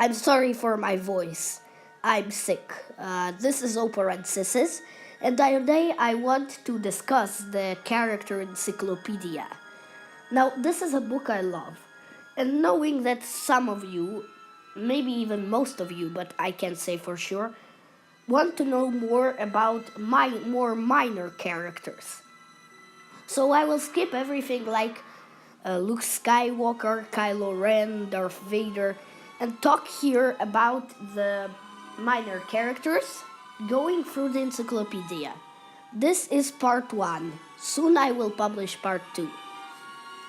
I'm sorry for my voice. I'm sick. This is Operensis, and today I want to discuss the character encyclopedia. Now, this is a book I love, and knowing that some of you, maybe even most of you, but I can't say for sure, want to know more about my more minor characters. So I will skip everything like Luke Skywalker, Kylo Ren, Darth Vader, and talk here about the minor characters going through the encyclopedia. This is part 1. Soon I will publish part 2.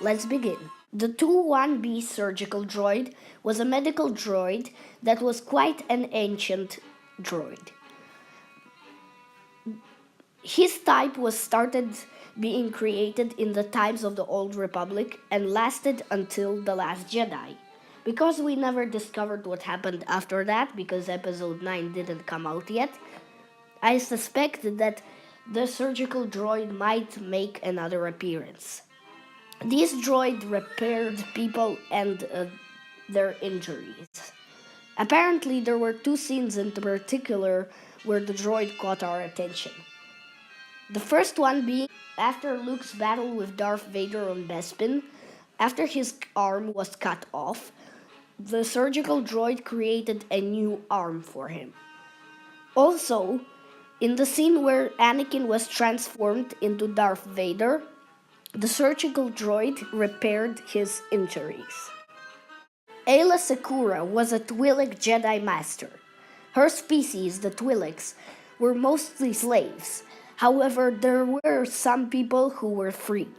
Let's begin. The 2-1B surgical droid was a medical droid that was quite an ancient droid. His type was started being created in the times of the Old Republic and lasted until The Last Jedi. Because we never discovered what happened after that, because episode 9 didn't come out yet, I suspect that the surgical droid might make another appearance. This droid repaired people and their injuries. Apparently, there were 2 scenes in particular where the droid caught our attention. The first one being after Luke's battle with Darth Vader on Bespin. After his arm was cut off, the surgical droid created a new arm for him. Also, in the scene where Anakin was transformed into Darth Vader, the surgical droid repaired his injuries. Ayla Secura was a Twi'lek Jedi Master. Her species, the Twi'leks, were mostly slaves. However, there were some people who were free.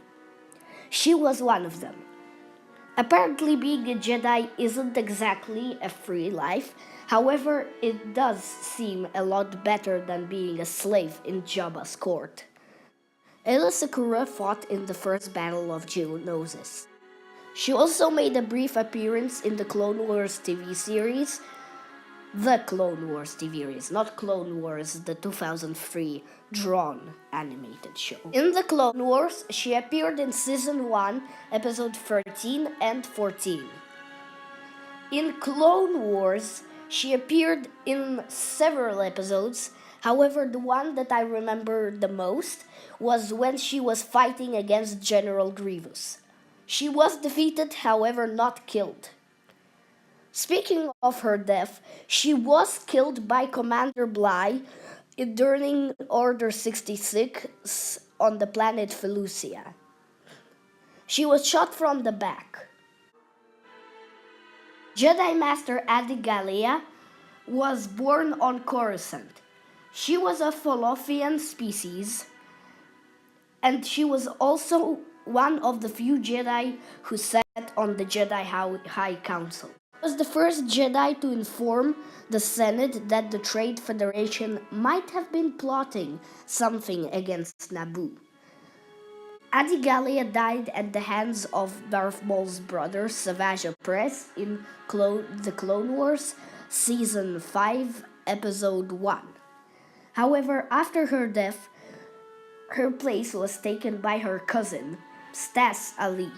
She was one of them. Apparently, being a Jedi isn't exactly a free life. However, it does seem a lot better than being a slave in Jabba's court. Ayla Secura fought in the first Battle of Geonosis. She also made a brief appearance in the Clone Wars TV series. The Clone Wars TV series, not Clone Wars, the 2003 drawn animated show. In the Clone Wars, she appeared in Season 1, Episode 13 and 14. In Clone Wars, she appeared in several episodes. However, the one that I remember the most was when she was fighting against General Grievous. She was defeated, however not killed. Speaking of her death, she was killed by Commander Bly during Order 66 on the planet Felucia. She was shot from the back. Jedi Master Adi Gallia was born on Coruscant. She was a Tholofian species, and she was also one of the few Jedi who sat on the Jedi High Council. She was the first Jedi to inform the Senate that the Trade Federation might have been plotting something against Naboo. Adi Gallia died at the hands of Darth Maul's brother Savage Opress in the Clone Wars, Season 5, Episode 1. However, after her death, her place was taken by her cousin, Stas Ali.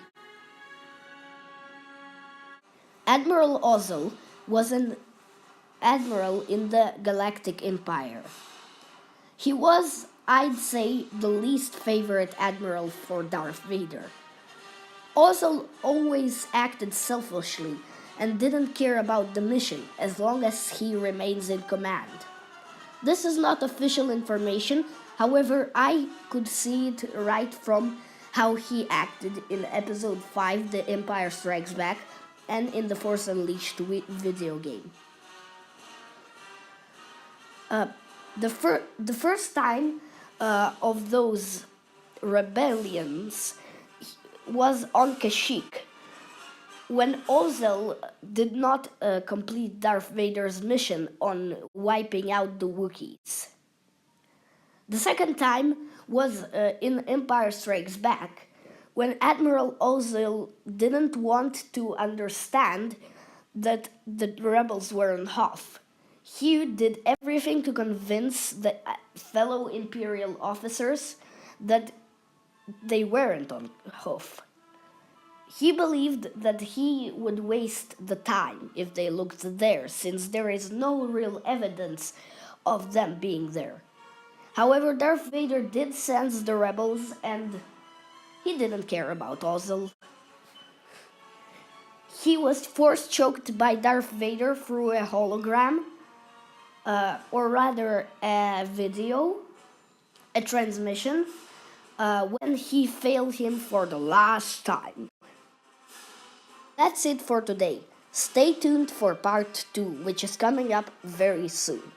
Admiral Ozzel was an admiral in the Galactic Empire. He was, I'd say, the least favorite admiral for Darth Vader. Ozzel always acted selfishly and didn't care about the mission as long as he remains in command. This is not official information, however, I could see it right from how he acted in Episode 5, The Empire Strikes Back, and in the Force Unleashed video game. The first time of those rebellions was on Kashyyyk, when Ozzel did not complete Darth Vader's mission on wiping out the Wookiees. The second time was in Empire Strikes Back, when Admiral Ozzel didn't want to understand that the rebels were on Hoth. He did everything to convince the fellow Imperial officers that they weren't on Hoth. He believed that he would waste the time if they looked there, since there is no real evidence of them being there. However, Darth Vader did sense the rebels and he didn't care about Ozzel. He was force choked by Darth Vader through a hologram, or rather a video, a transmission, when he failed him for the last time. That's it for today. Stay tuned for part 2, which is coming up very soon.